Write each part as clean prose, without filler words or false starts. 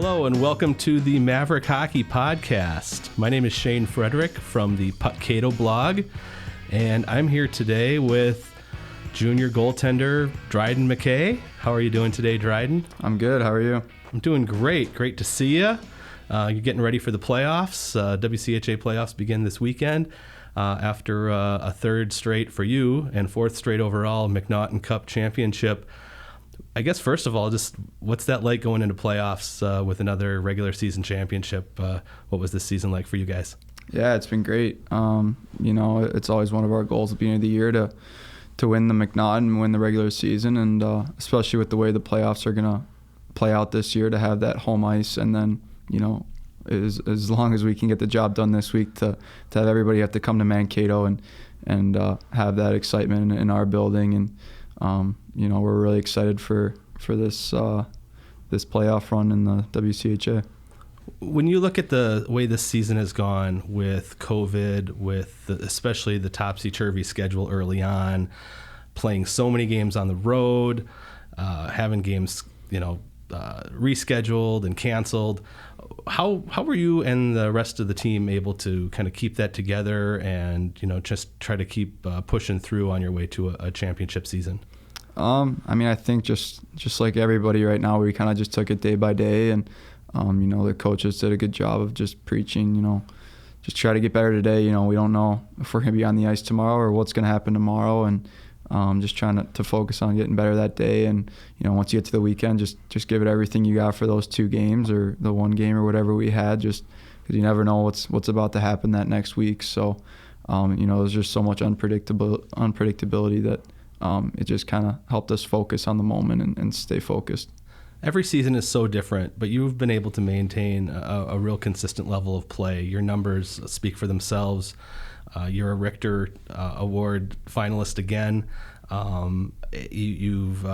Hello and welcome to the Maverick Hockey Podcast. My name is Shane Frederick from the Puckado blog, and I'm here today with junior goaltender Dryden McKay. How are you doing today, Dryden? I'm good. How are you? I'm doing great. Great to see you. You're getting ready for the playoffs. WCHA playoffs begin this weekend after a third straight for you and fourth straight overall McNaughton Cup championship. I guess, first of all, just what's that like going into playoffs with another regular season championship? What was this season like for you guys? Yeah, it's been great. It's always one of our goals at the beginning of the year to win the McNaughton and win the regular season, and especially with the way the playoffs are going to play out this year, to have that home ice, and then, as long as we can get the job done this week, to have everybody have to come to Mankato and have that excitement in our building. And we're really excited for this playoff run in the WCHA. When you look at the way this season has gone with COVID, especially the topsy-turvy schedule early on, playing so many games on the road, having games, rescheduled and canceled, how were you and the rest of the team able to kind of keep that together and, just try to keep pushing through on your way to a championship season? I think just like everybody right now, we kind of just took it day by day, and the coaches did a good job of just preaching, just try to get better today. We don't know if we're going to be on the ice tomorrow or what's going to happen tomorrow, and just trying to focus on getting better that day. And once you get to the weekend, just give it everything you got for those two games or the one game or whatever we had, just because you never know what's about to happen that next week. So there's just so much unpredictability that it just kind of helped us focus on the moment and stay focused. Every season is so different, but you've been able to maintain a real consistent level of play. Your numbers speak for themselves. You're a Richter Award finalist again. You've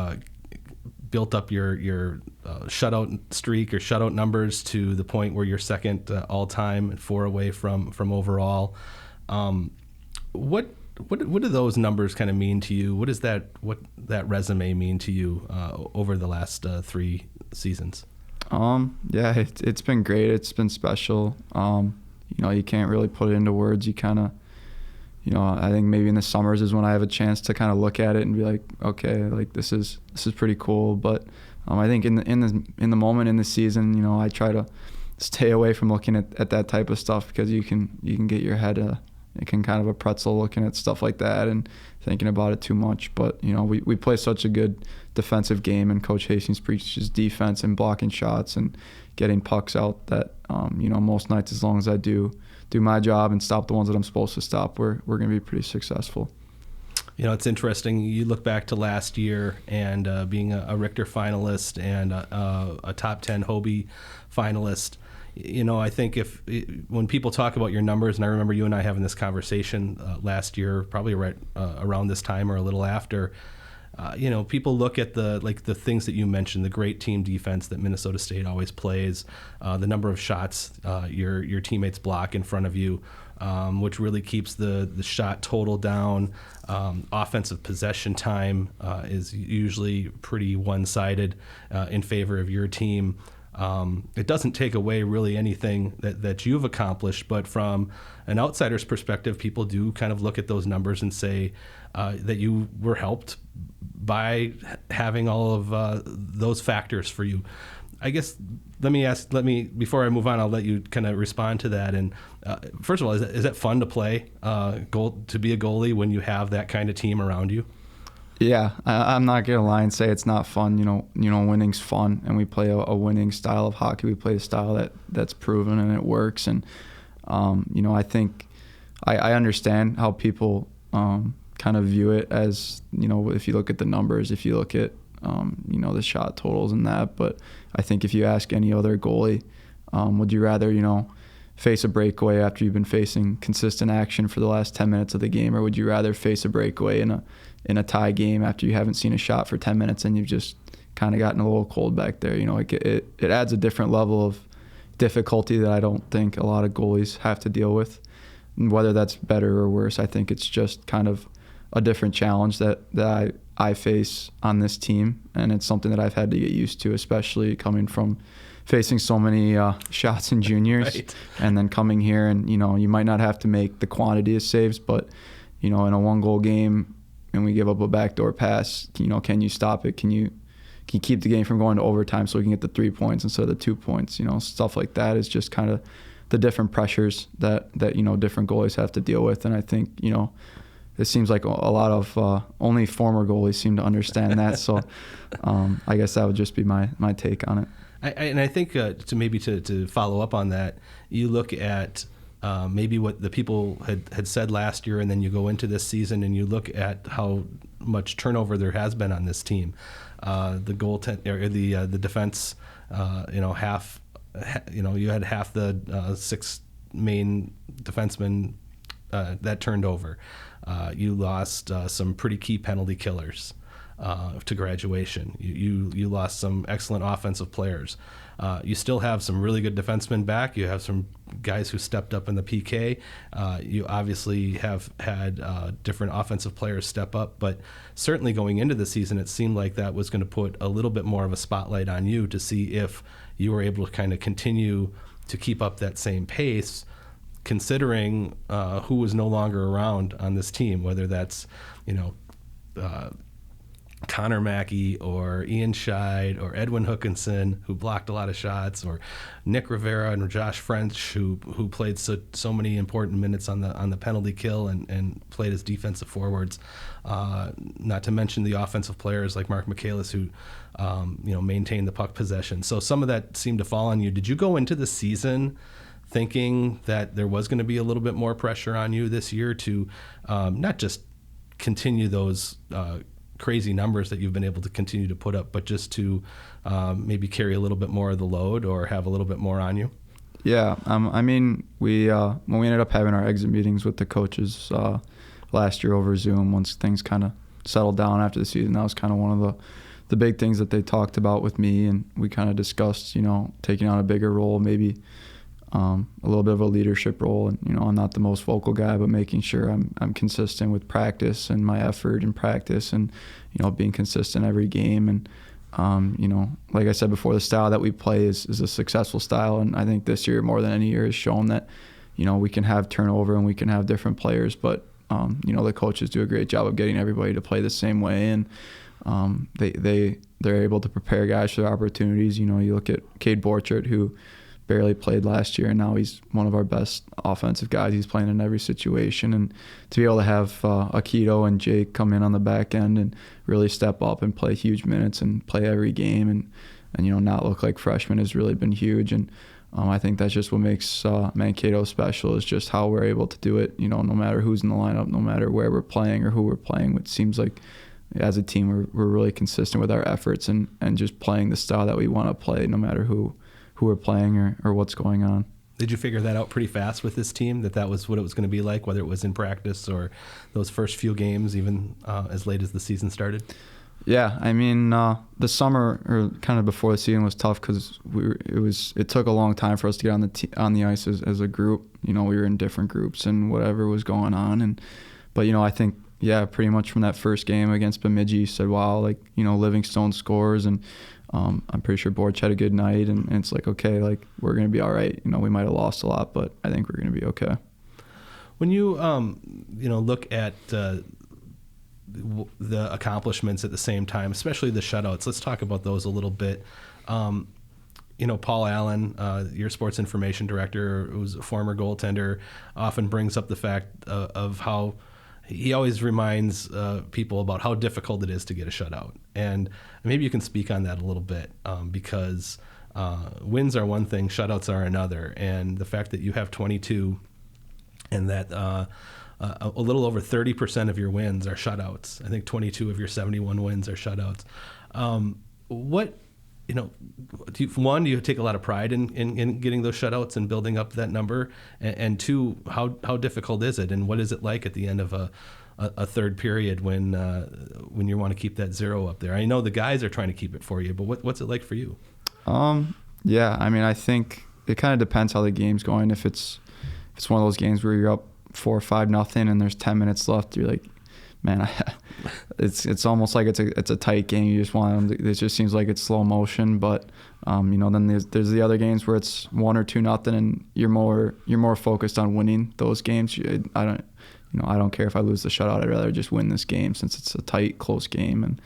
built up your shutout streak or shutout numbers to the point where you're second all-time and 4 away from overall. What do those numbers kind of mean to you? What that resume mean to you over the last 3 seasons? It's been great. It's been special. You can't really put it into words. You kind of, I think maybe in the summers is when I have a chance to kind of look at it and be like, okay, like this is pretty cool. But I think in the moment in the season, I try to stay away from looking at that type of stuff, because you can get your head it can kind of a pretzel looking at stuff like that and thinking about it too much. But, we play such a good defensive game, and Coach Hastings preaches defense and blocking shots and getting pucks out that, most nights, as long as I do my job and stop the ones that I'm supposed to stop, we're going to be pretty successful. It's interesting. You look back to last year and being a Richter finalist and a top 10 Hobie finalist. I think when people talk about your numbers, and I remember you and I having this conversation last year, probably right around this time or a little after, people look at the things that you mentioned, the great team defense that Minnesota State always plays, the number of shots your teammates block in front of you, which really keeps the shot total down. Offensive possession time is usually pretty one-sided in favor of your team. It doesn't take away really anything that you've accomplished, but from an outsider's perspective, people do kind of look at those numbers and say that you were helped by having all of those factors for you. I guess before I move on, I'll let you kind of respond to that. And first of all, is that fun to play to be a goalie when you have that kind of team around you? Yeah, I'm not gonna lie and say it's not fun. Winning's fun, and we play a winning style of hockey. We play a style that's proven and it works. And I think I understand how people kind of view it as, if you look at the numbers, if you look at the shot totals and that. But I think if you ask any other goalie, would you rather face a breakaway after you've been facing consistent action for the last 10 minutes of the game, or would you rather face a breakaway in a tie game after you haven't seen a shot for 10 minutes and you've just kind of gotten a little cold back there? It adds a different level of difficulty that I don't think a lot of goalies have to deal with. And whether that's better or worse, I think it's just kind of a different challenge that I face on this team, and it's something that I've had to get used to, especially coming from facing so many shots in juniors, Right. and then coming here and, you might not have to make the quantity of saves, but, in a 1-goal game and we give up a backdoor pass, can you stop it? Can you keep the game from going to overtime so we can get the 3 points instead of the 2 points? Stuff like that is just kind of the different pressures that different goalies have to deal with. And I think, it seems like a lot of only former goalies seem to understand that. So I guess that would just be my take on it. I think to follow up on that, you look at maybe what the people had said last year, and then you go into this season and you look at how much turnover there has been on this team. The goaltender, the defense, half. You had half the 6 main defensemen that turned over. You lost some pretty key penalty killers to graduation. You lost some excellent offensive players. You still have some really good defensemen back. You have some guys who stepped up in the PK. You obviously have had different offensive players step up, but certainly going into the season, it seemed like that was going to put a little bit more of a spotlight on you to see if you were able to kind of continue to keep up that same pace, considering who was no longer around on this team, whether that's, Connor Mackey or Ian Scheid or Edwin Hookinson, who blocked a lot of shots, or Nick Rivera and Josh French, who played so many important minutes on the penalty kill and played as defensive forwards. Not to mention the offensive players like Mark Michaelis, who maintained the puck possession. So some of that seemed to fall on you. Did you go into the season thinking that there was going to be a little bit more pressure on you this year to not just continue those crazy numbers that you've been able to continue to put up, but just to maybe carry a little bit more of the load or have a little bit more on you? Yeah, we when we ended up having our exit meetings with the coaches last year over Zoom, once things kind of settled down after the season, that was kind of one of the big things that they talked about with me, and we kind of discussed, taking on a bigger role, maybe a little bit of a leadership role. And I'm not the most vocal guy, but making sure I'm consistent with practice and my effort in practice, and being consistent every game. And like I said before, the style that we play is a successful style, and I think this year more than any year has shown that we can have turnover and we can have different players, but the coaches do a great job of getting everybody to play the same way, and they're able to prepare guys for their opportunities. You look at Cade Borchert, who barely played last year, and now he's one of our best offensive guys. He's playing in every situation, and to be able to have Akito and Jake come in on the back end and really step up and play huge minutes and play every game and not look like freshmen has really been huge. And I think that's just what makes Mankato special, is just how we're able to do it, no matter who's in the lineup, no matter where we're playing or who we're playing. It seems like as a team we're really consistent with our efforts and just playing the style that we want to play, no matter who we're playing or what's going on. Did you figure that out pretty fast with this team, that was what it was going to be like, whether it was in practice or those first few games, even as late as the season started? Yeah, the summer, or kind of before the season, was tough because it took a long time for us to get on the ice as a group. We were in different groups and whatever was going on, but I think pretty much from that first game against Bemidji, you said, wow, Livingstone scores, and I'm pretty sure Borch had a good night, and it's like, okay, we're going to be all right. We might have lost a lot, but I think we're going to be okay. When you look at the accomplishments at the same time, especially the shutouts, let's talk about those a little bit. Paul Allen, your sports information director, who's a former goaltender, often brings up the fact of how he always reminds people about how difficult it is to get a shutout. And maybe you can speak on that a little bit, because wins are one thing, shutouts are another. And the fact that you have 22 and that a little over 30% of your wins are shutouts. I think 22 of your 71 wins are shutouts. Do you take a lot of pride in getting those shutouts and building up that number? And two, how difficult is it, and what is it like at the end of a third period when you want to keep that zero up there? I know the guys are trying to keep it for you, but what's it like for you? I think it kind of depends how the game's going. If it's one of those games where you're up 4 or 5-0 and there's 10 minutes left, you're like, man, it's almost like it's a tight game. You just want them. It just seems like it's slow motion. But then there's the other games where it's 1-2-0, and you're more focused on winning those games. I don't care if I lose the shutout. I'd rather just win this game since it's a tight, close game. And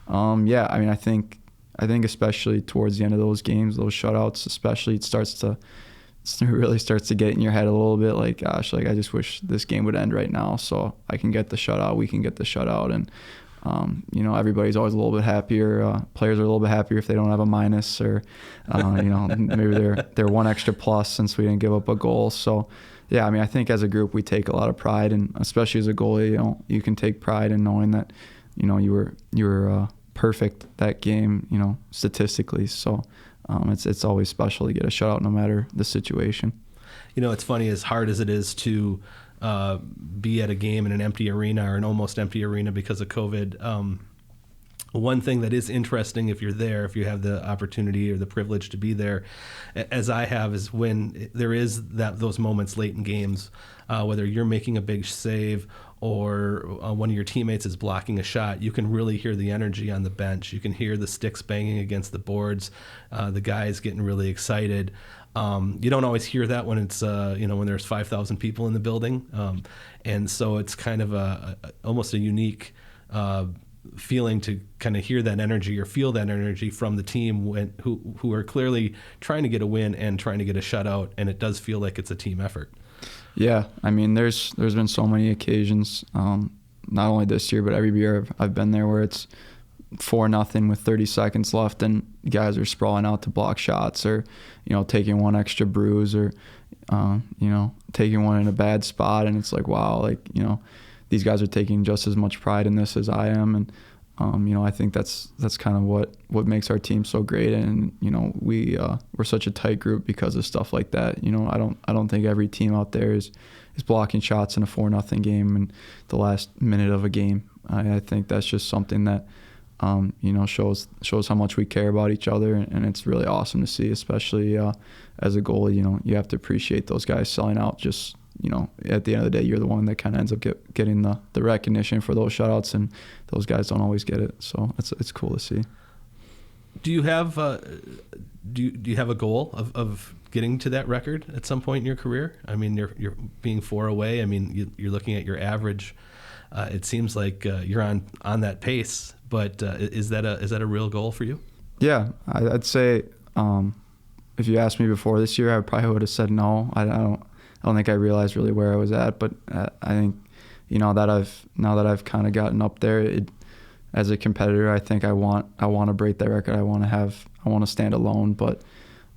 I think especially towards the end of those games, those shutouts, especially, it really starts to get in your head a little bit. Like, gosh, like I just wish this game would end right now so I can get the shutout. We can get the shutout, and everybody's always a little bit happier. Players are a little bit happier if they don't have a minus, or maybe they're one extra plus since we didn't give up a goal. So. Yeah, I think as a group we take a lot of pride, and especially as a goalie, you can take pride in knowing that, you were perfect that game, statistically. So it's always special to get a shutout no matter the situation. It's funny, as hard as it is to be at a game in an empty arena or an almost empty arena because of COVID. One thing that is interesting, if you're there, if you have the opportunity or the privilege to be there, as I have, is when there is those moments late in games, whether you're making a big save or one of your teammates is blocking a shot, you can really hear the energy on the bench. You can hear the sticks banging against the boards, the guys getting really excited. You don't always hear that when it's when there's 5,000 people in the building, and so it's kind of almost a unique feeling to kind of hear that energy or feel that energy from the team who are clearly trying to get a win and trying to get a shutout, and it does feel like it's a team effort. Yeah, there's been so many occasions, not only this year but every year I've been there, where it's 4-0 with 30 seconds left and guys are sprawling out to block shots, or taking one extra bruise, or taking one in a bad spot, and it's like, wow, like these guys are taking just as much pride in this as I am, and I think that's kind of what makes our team so great, and we're such a tight group because of stuff like that. I don't think every team out there is blocking shots in a 4-0 game in the last minute of a game. I think that's just something that shows how much we care about each other, and it's really awesome to see, especially as a goalie. You have to appreciate those guys selling out. Just at the end of the day, you're the one that kind of ends up getting the recognition for those shutouts, and those guys don't always get it. So it's cool to see. Do you have do you have a goal of getting to that record at some point in your career? You're being 4 away. You're looking at your average. It seems like you're on that pace. But is that a real goal for you? Yeah, I'd say if you asked me before this year, I probably would have said no. I don't think I realized really where I was at, but I think now that I've kind of gotten up there, as a competitor, I think I want to break that record. I want to stand alone. But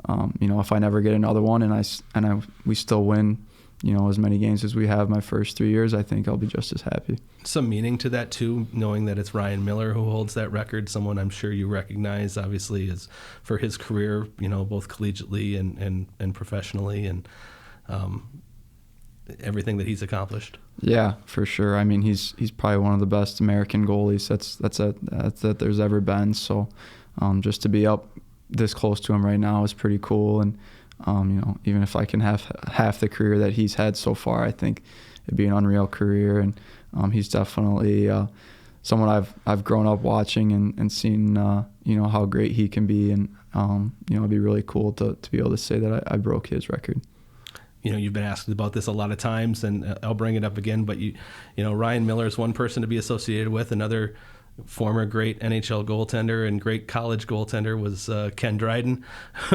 if I never get another one and we still win, as many games as we have my first 3 years, I think I'll be just as happy. Some meaning to that too, knowing that it's Ryan Miller who holds that record, someone I'm sure you recognize, obviously, is for his career, both collegiately and professionally, and everything that he's accomplished. Yeah, for sure. He's probably one of the best American goalies that there's ever been. So just to be up this close to him right now is pretty cool. And even if I can have half the career that he's had so far, I think it'd be an unreal career. And he's definitely someone I've grown up watching and seen how great he can be. And it'd be really cool to be able to say that I broke his record. You've been asked about this a lot of times, and I'll bring it up again. But Ryan Miller is one person to be associated with. Another former great NHL goaltender and great college goaltender was Ken Dryden,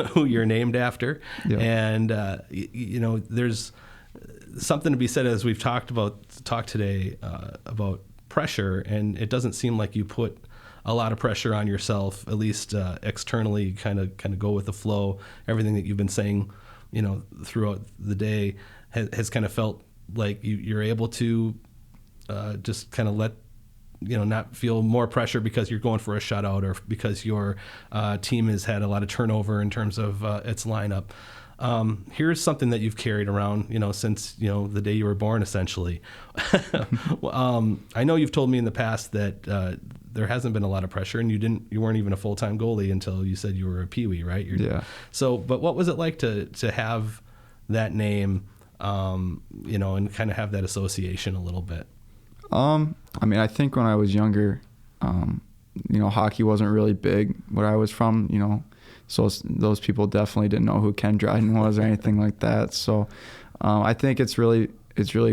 who you're named after. Yeah. And there's something to be said, as we've talked today about pressure, and it doesn't seem like you put a lot of pressure on yourself, at least externally. Kind of go with the flow. Everything that you've been saying, throughout the day has kind of felt like you're able to just kind of let not feel more pressure because you're going for a shutout, or because your team has had a lot of turnover in terms of its lineup. Here's something that you've carried around, since, the day you were born, essentially. I know you've told me in the past that there hasn't been a lot of pressure, and you weren't even a full-time goalie until you said you were a peewee, right? Yeah. So, but what was it like to have that name, and kind of have that association a little bit? I mean, I think when I was younger, hockey wasn't really big where I was from, so those people definitely didn't know who Ken Dryden was or anything like that. So I think it's really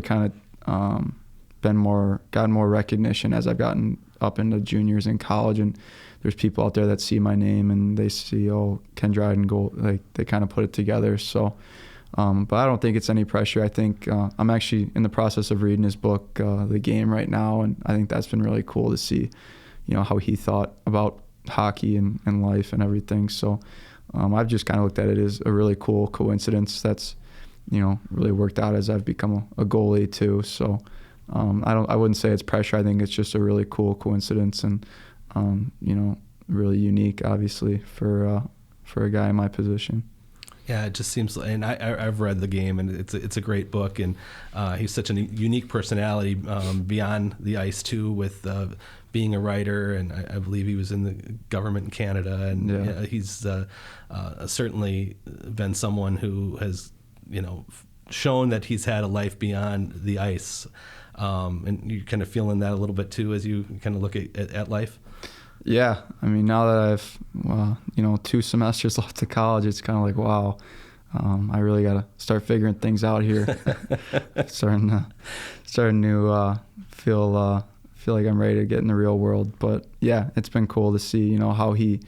kind of gotten more recognition as I've gotten up into juniors in college, and there's people out there that see my name and they see, oh, Ken Dryden goal, like they kind of put it together. So, but I don't think it's any pressure. I think I'm actually in the process of reading his book, The Game, right now, and I think that's been really cool to see, how he thought about hockey and life and everything. So I've just kind of looked at it as a really cool coincidence that's, really worked out as I've become a goalie too. So I wouldn't say it's pressure. I think it's just a really cool coincidence and, really unique, obviously, for a guy in my position. Yeah, it just seems, and I've read The Game, and it's a great book, and he's such a unique personality beyond the ice too, with being a writer, and I believe he was in the government in Canada, and he's certainly been someone who has, shown that he's had a life beyond the ice, and you're kind of feeling that a little bit too as you kind of look at life. Yeah, I mean, now that I've 2 semesters left to college, it's kind of like, wow, I really got to start figuring things out here. starting to feel like I'm ready to get in the real world. But yeah, it's been cool to see, how he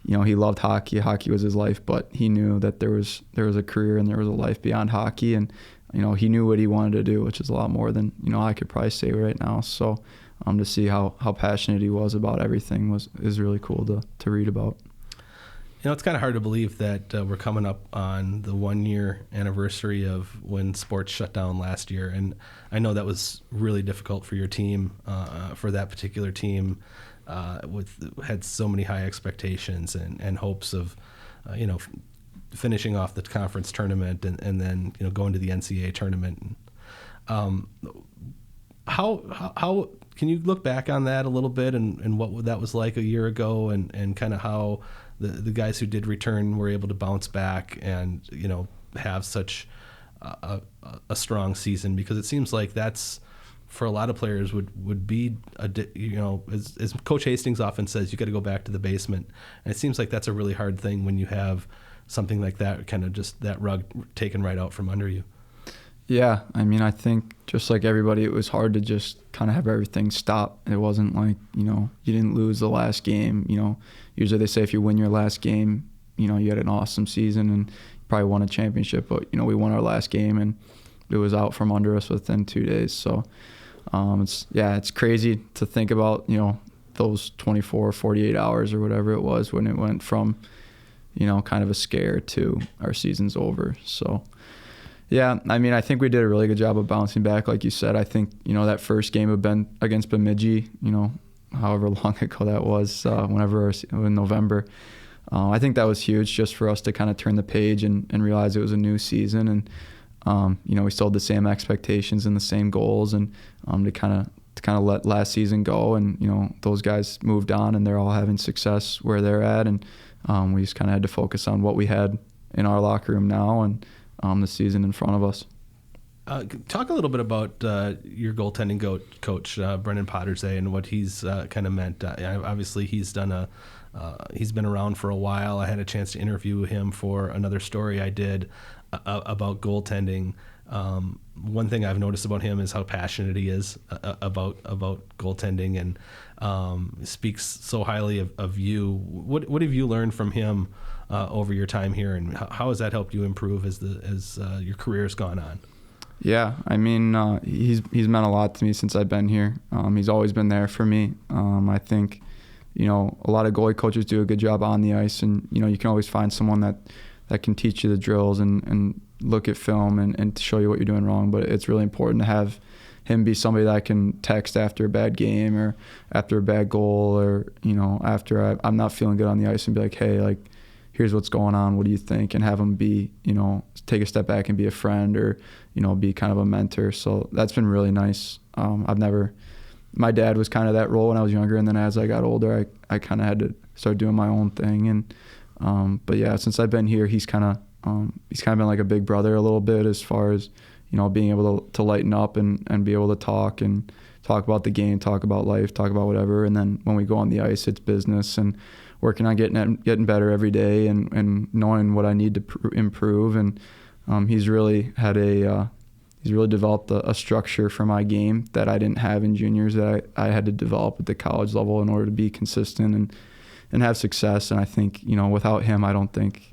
loved hockey. Hockey was his life, but he knew that there was a career and there was a life beyond hockey, and he knew what he wanted to do, which is a lot more than I could probably say right now. So to see how passionate he was about everything is really cool to read about. It's kind of hard to believe that we're coming up on the 1-year anniversary of when sports shut down last year, and I know that was really difficult for your team, for that particular team, had so many high expectations and hopes of, finishing off the conference tournament and then going to the NCAA tournament. How can you look back on that a little bit and what that was like a year ago, and kind of how the guys who did return were able to bounce back and have such a strong season? Because it seems like that's, for a lot of players, would be as Coach Hastings often says, you got to go back to the basement, and it seems like that's a really hard thing when you have something like that, kind of just that rug taken right out from under you. Yeah, I mean, I think just like everybody, it was hard to just kind of have everything stop. It wasn't like, you didn't lose the last game. Usually they say if you win your last game, you had an awesome season and you probably won a championship. But, we won our last game and it was out from under us within 2 days. So, it's crazy to think about, those 24, 48 hours or whatever it was when it went from, kind of a scare to our season's over. So, yeah, I mean, I think we did a really good job of bouncing back. Like you said, I think, that first game against Bemidji, however long ago that was, in November, I think that was huge just for us to kind of turn the page and realize it was a new season. And, we still had the same expectations and the same goals, and to kind of let last season go. And, those guys moved on and they're all having success where they're at. And we just kind of had to focus on what we had in our locker room now and the season in front of us. Talk a little bit about your goaltending coach, Brendan Pottersay, and what he's kind of meant. Obviously, he's been around for a while. I had a chance to interview him for another story I did about goaltending. One thing I've noticed about him is how passionate he is about goaltending, and speaks so highly of you. What have you learned from him over your time here, and how has that helped you improve as your career's gone on? Yeah, I mean, he's meant a lot to me since I've been here. He's always been there for me. I think, a lot of goalie coaches do a good job on the ice, and you can always find someone that can teach you the drills and look at film and show you what you're doing wrong. But it's really important to have him be somebody that I can text after a bad game or after a bad goal, or after I'm not feeling good on the ice, and be like, hey, like, here's what's going on, what do you think? And have him be, take a step back and be a friend, or, be kind of a mentor. So that's been really nice. My dad was kind of that role when I was younger, and then as I got older, I kind of had to start doing my own thing. And, but yeah, since I've been here, he's kind of been like a big brother a little bit, as far as, being able to lighten up and be able to talk and talk about the game, talk about life, talk about whatever. And then when we go on the ice, it's business and working on getting better every day and knowing what I need to improve. And he's really developed a structure for my game that I didn't have in juniors, that I had to develop at the college level in order to be consistent and have success. And I think, without him, I don't think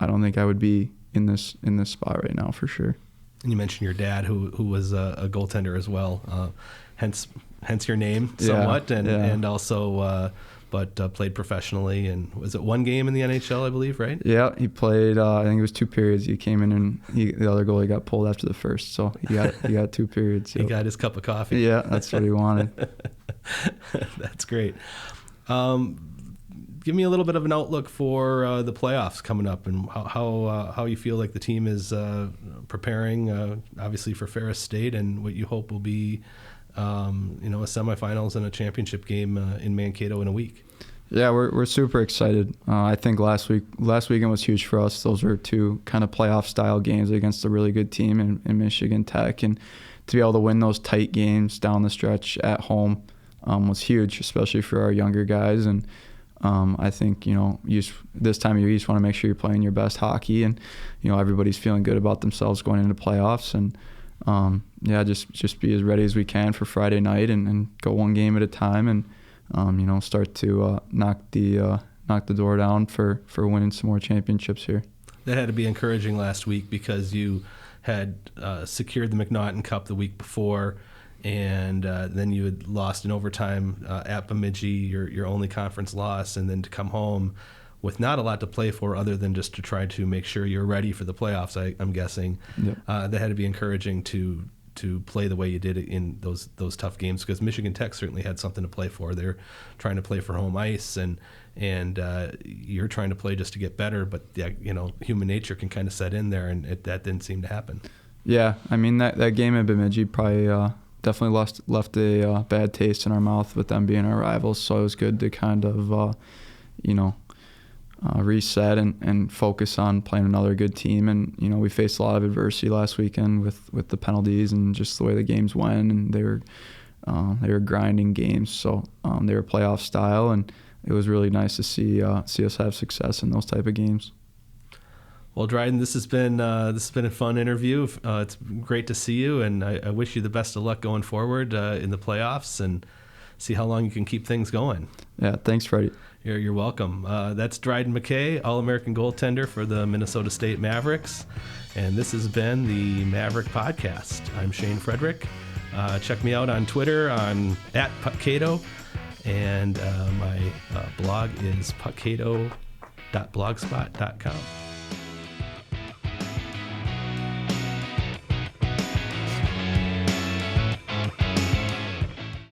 I would be in this spot right now, for sure. And you mentioned your dad, who was a goaltender as well, hence your name somewhat, and also played professionally. And was it one game in the NHL, I believe, right? Yeah, he played. I think it was 2 periods. He came in and the other goalie got pulled after the first, so he got 2 periods. He got his cup of coffee. Yeah, that's what he wanted. That's great. Give me a little bit of an outlook for the playoffs coming up, and how you feel like the team is preparing, obviously for Ferris State, and what you hope will be, a semifinals and a championship game in Mankato in a week. Yeah, we're super excited. I think last weekend was huge for us. Those were 2 kind of playoff style games against a really good team in Michigan Tech, and to be able to win those tight games down the stretch at home was huge, especially for our younger guys. And I think, this time of year, you just want to make sure you're playing your best hockey, and, everybody's feeling good about themselves going into playoffs. And, just be as ready as we can for Friday night and go one game at a time and, start to knock the door down for winning some more championships here. That had to be encouraging last week because you had secured the McNaughton Cup the week before, and then you had lost in overtime at Bemidji, your only conference loss, and then to come home with not a lot to play for other than just to try to make sure you're ready for the playoffs, I'm guessing. Yep. That had to be encouraging to play the way you did in those tough games, because Michigan Tech certainly had something to play for. They're trying to play for home ice, and you're trying to play just to get better, but human nature can kind of set in there, and that didn't seem to happen. Yeah, I mean, that game at Bemidji probably definitely left a bad taste in our mouth with them being our rivals. So it was good to kind of, reset and focus on playing another good team. And, we faced a lot of adversity last weekend with the penalties and just the way the games went. And they were grinding games. So they were playoff style, and it was really nice to see us have success in those type of games. Well, Dryden, this has been a fun interview. It's great to see you, and I wish you the best of luck going forward in the playoffs, and see how long you can keep things going. Yeah, thanks, Freddie. You're welcome. That's Dryden McKay, All-American goaltender for the Minnesota State Mavericks, and this has been the Maverick Podcast. I'm Shane Frederick. Check me out on Twitter. I'm @Puckcato, and my blog is puckcato.blogspot.com.